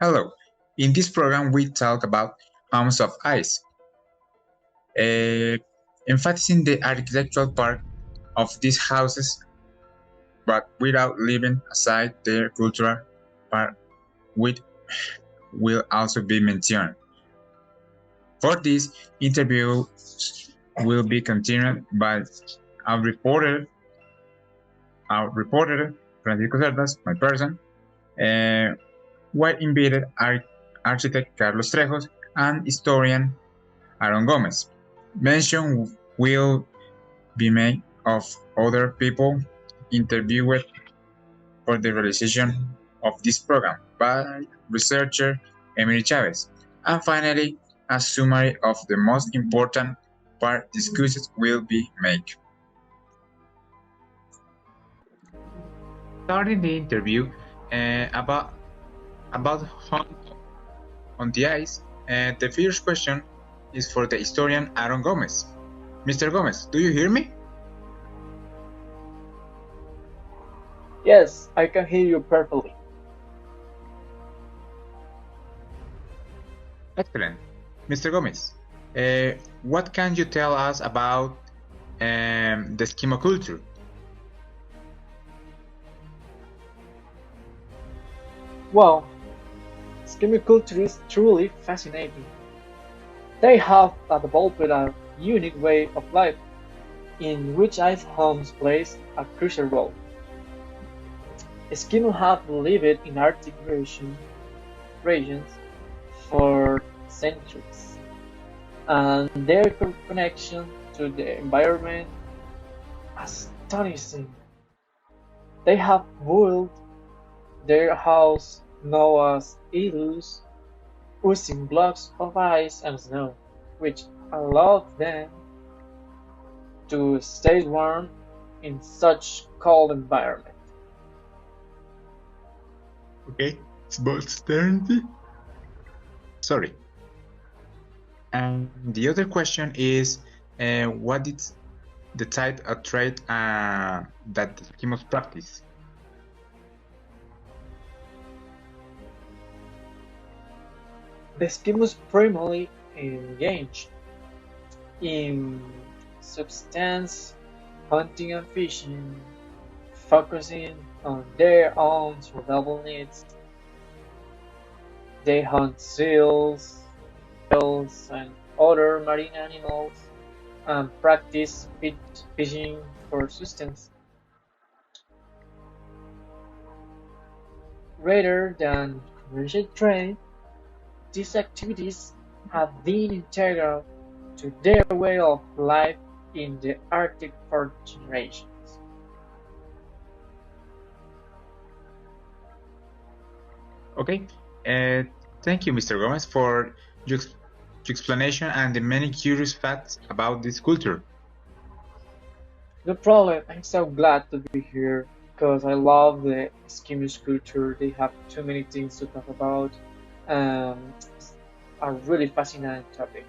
Hello. In this program, we talk about homes of ice, uh, emphasizing the architectural part of these houses, but without leaving aside their cultural part, which will also be mentioned. For this interview will be continued by our reporter, Francisco Cerdas, my person, were invited architect Carlos Trejos and historian Aaron Gomez. Mention will be made of other people interviewed for the realization of this program by researcher Emily Chaves. And finally, a summary of the most important part discussed will be made. Starting the interview about on the ice, the first question is for the historian Aaron Gomez. Mr. Gomez, do you hear me? Yes, I can hear you perfectly. Excellent. Mr. Gomez, what can you tell us about the Eskimo culture? Well, Eskimo culture is truly fascinating. They have developed a unique way of life in which ice homes plays a crucial role. Eskimos have lived in Arctic regions for centuries, and their connection to the environment is astonishing. They have built their house known as igloos using blocks of ice and snow, which allowed them to stay warm in such cold environment. Okay, but certainty. Sorry. And the other question is, what is the type of trade that the Eskimos practice? The Eskimos primarily engage in subsistence hunting and fishing, focusing on their own survival needs. They hunt seals, whales, and other marine animals, and practice fishing for sustenance. Rather than commercial trade, these activities have been integral to their way of life in the Arctic for generations. Okay, thank you, Mr. Gomez, for your explanation and the many curious facts about this culture. No problem, I'm so glad to be here because I love the Eskimo culture. They have too many things to talk about. It's a really fascinating topic.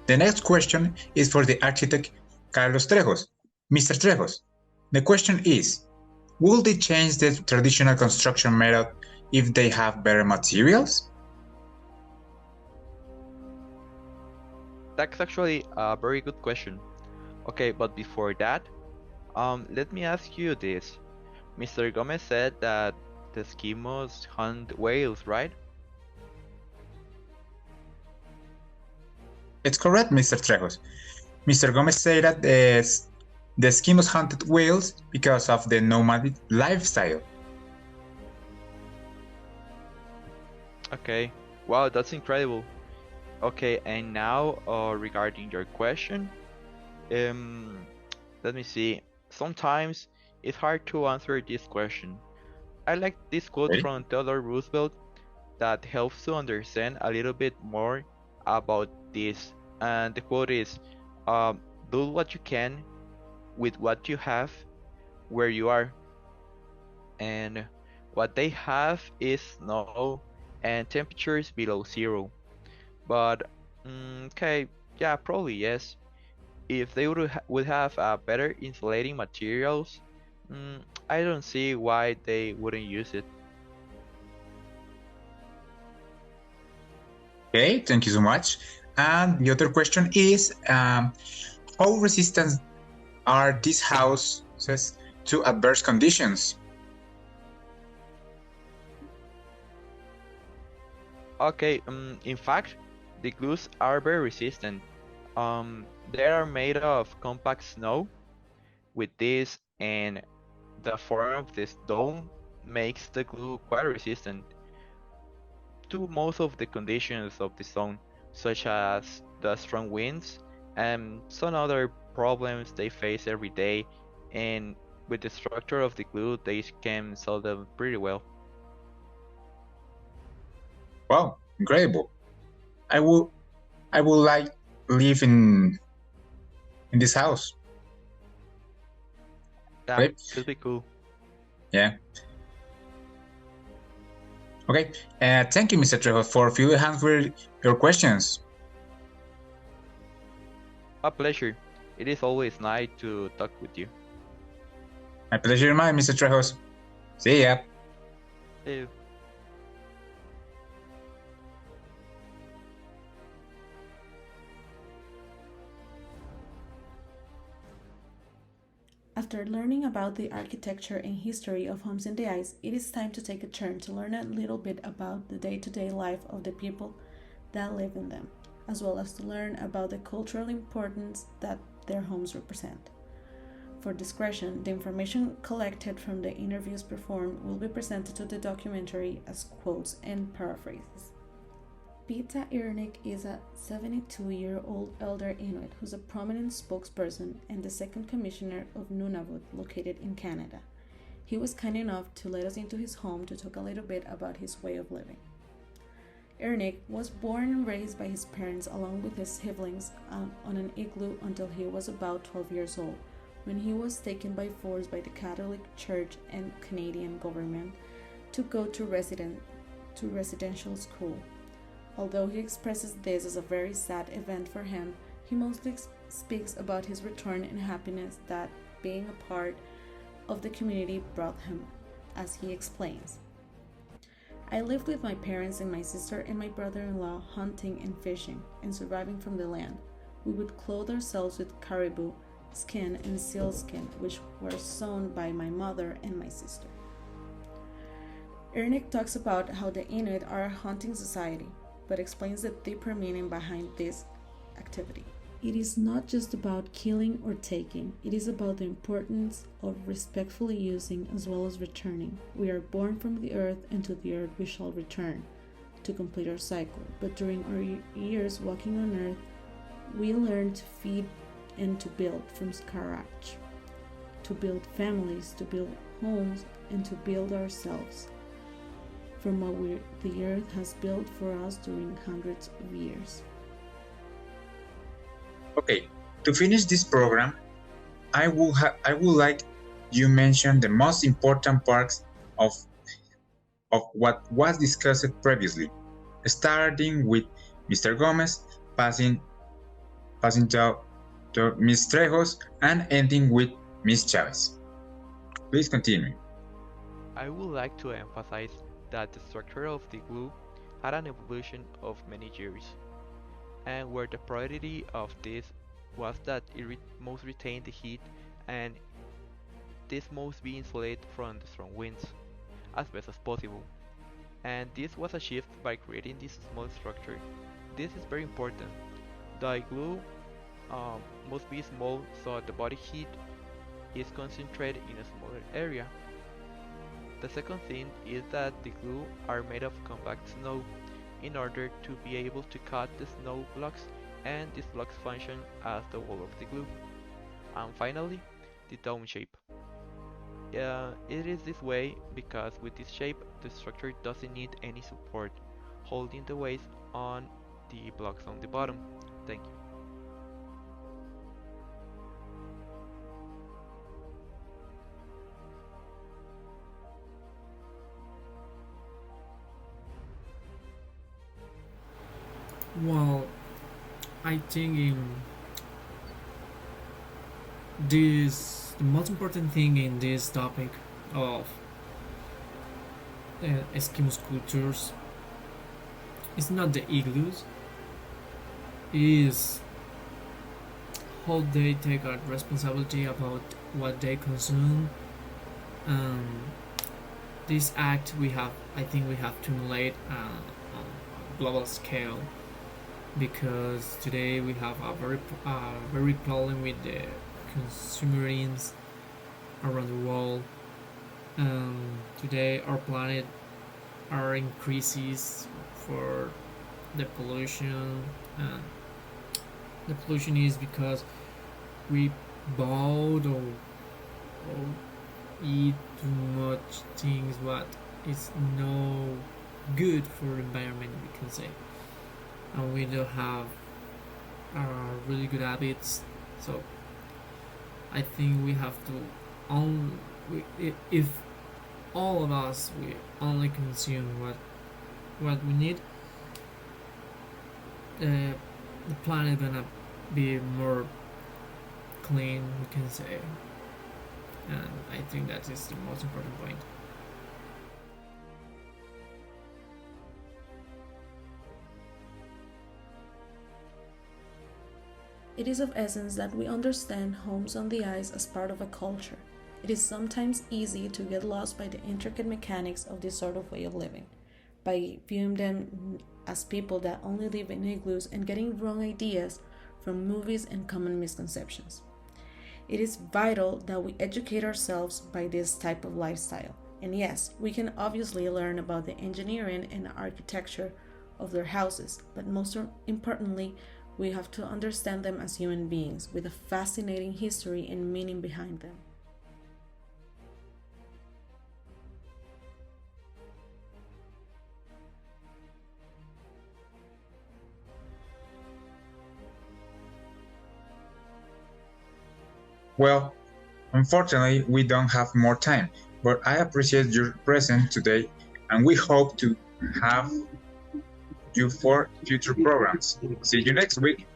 The next question is for the architect Carlos Trejos. Mr. Trejos, the question is, will they change the traditional construction method if they have better materials? That's actually a very good question. Okay, but before that, let me ask you this. Mr. Gomez said that the Eskimos hunt whales, right? It's correct, Mr. Trejos. Mr. Gomez said that the Eskimos hunted whales because of the nomadic lifestyle. Okay, wow, that's incredible. Okay, and now regarding your question, um, let me see. Sometimes it's hard to answer this question. I like this quote Okay. from Theodore Roosevelt that helps to understand a little bit more about this. And the quote is, "Do what you can with what you have, where you are." And What they have is snow and temperatures below zero. But okay, yeah, probably yes. If they would have better insulating materials, I don't see why they wouldn't use it. Okay, thank you so much. And the other question is, how resistant are these houses to adverse conditions? Okay, in fact, the glues are very resistant. They are made of compact snow. With this and the form of this dome makes the glue quite resistant to most of the conditions of the zone, such as the strong winds and some other problems they face every day. And with the structure of the glue, they can solve them pretty well. Wow, incredible! I will, I would like live in this house. Yeah, Okay, could be cool. yeah. Okay, thank you, Mr. Trejos, for fully answering your questions. A pleasure. It is always nice to talk with you. My pleasure, mine, Mr. Trejos. See ya. See you. After learning about the architecture and history of homes in the ice, it is time to take a turn to learn a little bit about the day to day life of the people that live in them, as well as to learn about the cultural importance that their homes represent. For discretion, the information collected from the interviews performed will be presented to the documentary as quotes and paraphrases. Pita Irnik is a 72-year-old elder Inuit who's a prominent spokesperson and the second commissioner of Nunavut located in Canada. He was kind enough to let us into his home to talk a little bit about his way of living. Irnik was born and raised by his parents along with his siblings on an igloo until he was about 12 years old, when he was taken by force by the Catholic Church and Canadian government to go to residential school. Although he expresses this as a very sad event for him, he mostly speaks about his return and happiness that being a part of the community brought him, as he explains. I lived with my parents and my sister and my brother-in-law hunting and fishing and surviving from the land. We would clothe ourselves with caribou skin and sealskin, which were sewn by my mother and my sister. Ernick talks about how the Inuit are a hunting society, but explains the deeper meaning behind this activity. It is not just about killing or taking, it is about the importance of respectfully using as well as returning. We are born from the earth, and to the earth we shall return to complete our cycle. But during our years walking on earth, we learn to feed and to build from scratch, to build families, to build homes, and to build ourselves from what the earth has built for us during hundreds of years. Okay, to finish this program, I would like you mention the most important parts of what was discussed previously, starting with Mr. Gomez, passing to Ms. Trejos, and ending with Ms. Chaves. Please continue. I would like to emphasize that the structure of the glue had an evolution of many years, and where the priority of this was that it most retained the heat and this must be insulated from the strong winds as best as possible. And this was achieved by creating this small structure. This is very important. The glue must be small so the body heat is concentrated in a smaller area. The second thing is that the glue are made of compact snow in order to be able to cut the snow blocks, and these blocks function as the wall of the glue. And finally, the dome shape. It is this way because with this shape the structure doesn't need any support holding the weight on the blocks on the bottom. Thank you. Well, I think in this the most important thing in this topic of Eskimo cultures is not the igloos, is how they take a responsibility about what they consume. Um, this act we have, I think we have to emulate on a global scale, because today we have a very problem with the consumerism around the world. Today our planet are increases for the pollution, and the pollution is because we bought or eat too much things what is no good for the environment, we can say, and we don't have really good habits. So I think we have to if all of us we only consume what we need, the planet gonna be more clean, we can say, and I think that is the most important point. It is of essence that we understand homes on the ice as part of a culture. It is sometimes easy to get lost by the intricate mechanics of this sort of way of living, by viewing them as people that only live in igloos and getting wrong ideas from movies and common misconceptions. It is vital that we educate ourselves by this type of lifestyle. And yes, we can obviously learn about the engineering and architecture of their houses, but most importantly, we have to understand them as human beings with a fascinating history and meaning behind them. Well, unfortunately, we don't have more time, but I appreciate your presence today, and we hope to have you for future programs. See you next week.